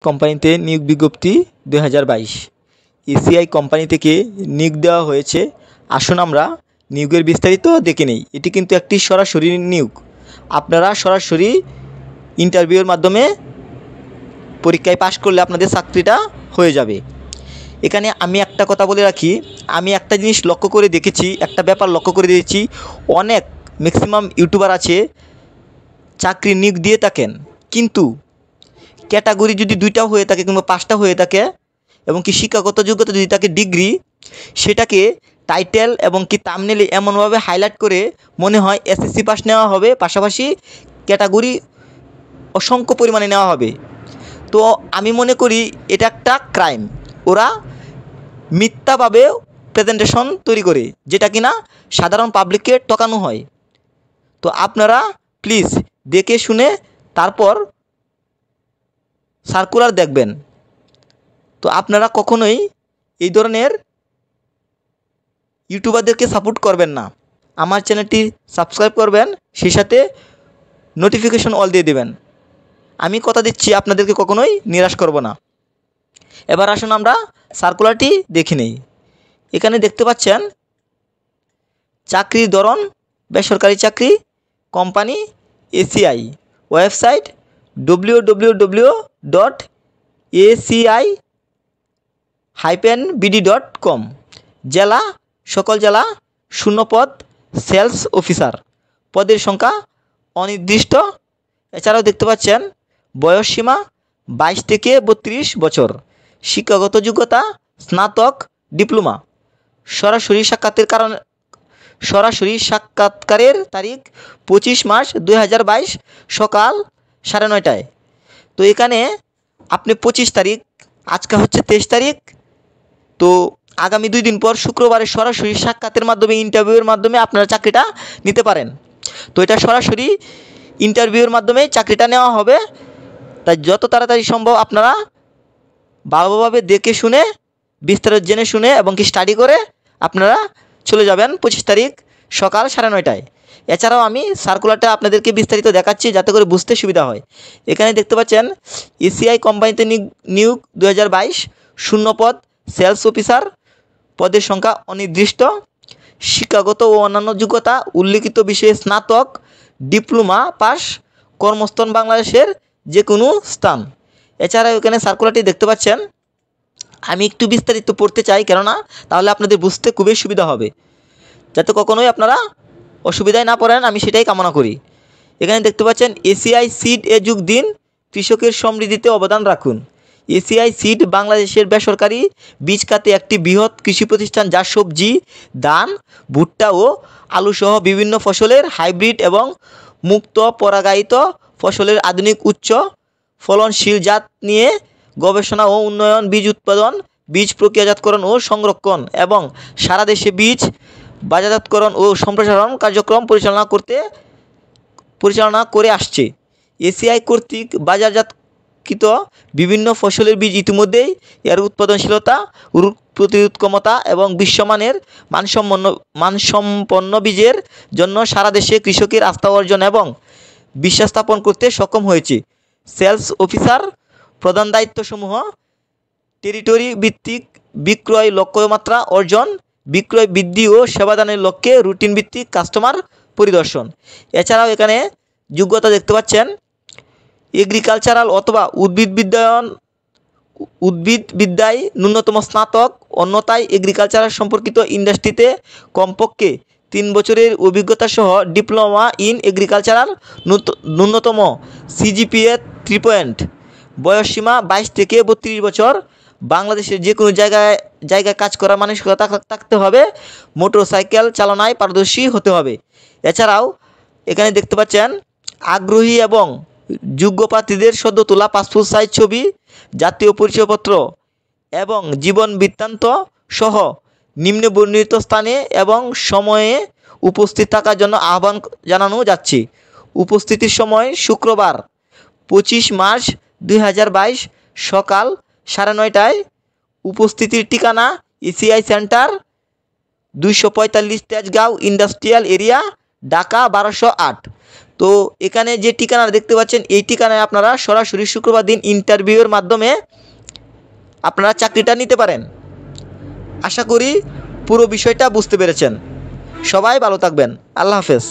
কোম্পানিতে নিয়োগ বিজ্ঞপ্তি 2022 এসিআই কোম্পানি থেকে নিয়োগ দেওয়া হয়েছে। আসুন আমরা নিয়োগের বিস্তারিত দেখে নেই। এটি কিন্তু একটি সরাসরি নিয়োগ। আপনারা সরাসরি ইন্টারভিউর মাধ্যমে পরীক্ষায় পাশ করলে আপনাদের চাকরিটা হয়ে যাবে। এখানে আমি একটা কথা বলে রাখি, আমি একটা জিনিস লক্ষ্য করে দেখেছি, একটা ব্যাপার লক্ষ্য করে দিয়েছি, অনেক ম্যাক্সিমাম ইউটিউবার আছে চাকরি নিয়োগ দিয়ে থাকেন, কিন্তু ক্যাটাগরি যদি 2টা হয়ে থাকে কিংবা 5টা হয়ে থাকে এবং কি শিক্ষাগত যোগ্যতা যদি থাকে ডিগ্রি, সেটাকে টাইটেল এবং কি থাম্বনেইলে এমনভাবে হাইলাইট করে মনে হয় এসএসসি পাস নেওয়া হবে, পাশাপাশি ক্যাটাগরি অসংখ্য পরিমাণে নেওয়া হবে। তো আমি মনে করি এটা একটা ক্রাইম। ওরা মিথ্যাভাবে প্রেজেন্টেশন তৈরি করে, যেটা কিনা সাধারণ পাবলিককে ঠকানো হয়। তো আপনারা প্লিজ দেখে শুনে তারপর সার্কুলার দেখবেন। তো আপনারা কখনোই এই ধরনের ইউটিউবারদেরকে সাপোর্ট করবেন না। আমার চ্যানেলটি সাবস্ক্রাইব করবেন, সেই সাথে নোটিফিকেশন অল দিয়ে দেবেন। আমি কথা দিচ্ছি আপনাদেরকে কখনোই নিরাশ করব না। এবার আসুন আমরা সার্কুলারটি দেখে নেই। এখানে দেখতে পাচ্ছেন চাকরির ধরন বেসরকারি চাকরি, কোম্পানি এসিআই, ওয়েবসাইট www.aci-bd.com, জেলা সকল জেলা, শূন্যপদ সেলস অফিসার, পদের সংখ্যা অনির্দিষ্ট। এছাড়াও দেখতে পাচ্ছেন বয়সসীমা 22 থেকে 32 বছর, শিক্ষাগত যোগ্যতা স্নাতক ডিপ্লোমা। সরাসরি সাক্ষাৎকারের তারিখ 25 মার্চ 2022 সকাল 9:30টায়। তো এখানে আপনি 25 তারিখ, আজকে হচ্ছে 23 তারিখ, তো আগামী 2 দিন পর শুক্রবারে সরাসরি সাক্ষাতের মাধ্যমে ইন্টারভিউয়ের মাধ্যমে আপনারা চাকরিটা নিতে পারেন। তো এটা সরাসরি ইন্টারভিউয়ের মাধ্যমে চাকরিটা নেওয়া হবে। তাই যত তাড়াতাড়ি সম্ভব আপনারা ভালোভাবে দেখে শুনে বিস্তারিত জেনে শুনে এবং কি স্টাডি করে আপনারা চলে যাবেন 25 তারিখ সকাল 9:30টায়। এছাড়াও আমি সার্কুলারটা আপনাদেরকে বিস্তারিত দেখাচ্ছি যাতে করে বুঝতে সুবিধা হয়। এখানে দেখতে পাচ্ছেন এসিআই কোম্পানিতে নিয়োগ 2022, শূন্যপদ সেলস অফিসার, পদের সংখ্যা অনির্দিষ্ট, শিক্ষাগত ও অন্যান্য যোগ্যতা উল্লিখিত বিষয়ে স্নাতক ডিপ্লোমা পাস, কর্মস্থল বাংলাদেশের যে কোনো স্থান। এছাড়াও এখানে সার্কুলারটি দেখতে পাচ্ছেন, আমি একটু বিস্তারিত পড়তে চাই, কেননা তাহলে আপনাদের বুঝতে খুবই সুবিধা হবে, যাতে কখনোই আপনারা অসুবিধায় না পড়েন, আমি সেটাই কামনা করি। এখানে দেখতে পাচ্ছেন এসিআই সিড এ যোগ দিন, কৃষকের সমৃদ্ধিতে অবদান রাখুন। এসিআই সিড বাংলাদেশের বেসরকারি বীজ খাতে একটি বৃহৎ কৃষি প্রতিষ্ঠান, যা সবজি, ধান, ভুট্টা ও আলুসহ বিভিন্ন ফসলের হাইব্রিড এবং মুক্ত পরাগায়িত ফসলের আধুনিক উচ্চ ফলনশীল জাত নিয়ে গবেষণা ও উন্নয়ন, বীজ উৎপাদন, বীজ প্রক্রিয়াজাতকরণ ও সংরক্ষণ এবং সারা দেশে বীজ বাজারজাতকরণ ও সম্প্রসারণ কার্যক্রম পরিচালনা করে আসছে। এসিআই কর্তৃক বাজারজাতকৃত বিভিন্ন ফসলের বীজ ইতিমধ্যেই এর উৎপাদনশীলতা, রোগ প্রতিরোধ ক্ষমতা এবং বিশ্বমানের মানসম্পন্ন বীজের জন্য সারা দেশে কৃষকের আস্থা অর্জন এবং বিশ্বাস স্থাপন করতে সক্ষম হয়েছে। সেলস অফিসার প্রধান দায়িত্বসমূহ: টেরিটরি ভিত্তিক বিক্রয় লক্ষ্যমাত্রা অর্জন, বিক্রয় বৃদ্ধি ও সেবাদানের লক্ষ্যে রুটিন ভিত্তিক কাস্টমার পরিদর্শন। এছাড়াও এখানে যোগ্যতা দেখতে পাচ্ছেন এগ্রিকালচারাল অথবা উদ্ভিদবিদ্যায় ন্যূনতম স্নাতক, অন্যথায় এগ্রিকালচারাল সম্পর্কিত ইন্ডাস্ট্রিতে কমপক্ষে 3 বছরের অভিজ্ঞতা সহ ডিপ্লোমা ইন এগ্রিকালচারাল, ন্যূনতম সিজিপিএ 3 পয়েন্ট, বয়সসীমা 22 থেকে 32 বছর, বাংলাদেশের যে কোনো জায়গায় কাজ করার মানসিকতা থাকতে হবে, মোটরসাইকেল চালনায় পারদর্শী হতে হবে। এছাড়াও এখানে দেখতে পাচ্ছেন আগ্রহী এবং যোগ্য প্রার্থীদের সদ্য তোলা পাসপোর্ট সাইজ ছবি, জাতীয় পরিচয়পত্র এবং জীবন বৃত্তান্ত সহ নিম্নে বর্ণিত স্থানে এবং সময়ে উপস্থিত থাকার জন্য আহ্বান জানানো যাচ্ছে। উপস্থিতির সময় শুক্রবার 25 মার্চ 2022 সকাল 9:30টায়। উপস্থিতির ঠিকানা ACI centre, 245 Tejgaon industrial area, Dhaka 1208। তো এখানে যে ঠিকানা দেখতে পাচ্ছেন এই ঠিকানায় আপনারা সরাসরি শুক্রবার দিন ইন্টারভিউয়ের মাধ্যমে আপনারা চাকরিটা নিতে পারেন। আশা করি পুরো বিষয়টা বুঝতে পেরেছেন। সবাই ভালো থাকবেন। আল্লাহ হাফেজ।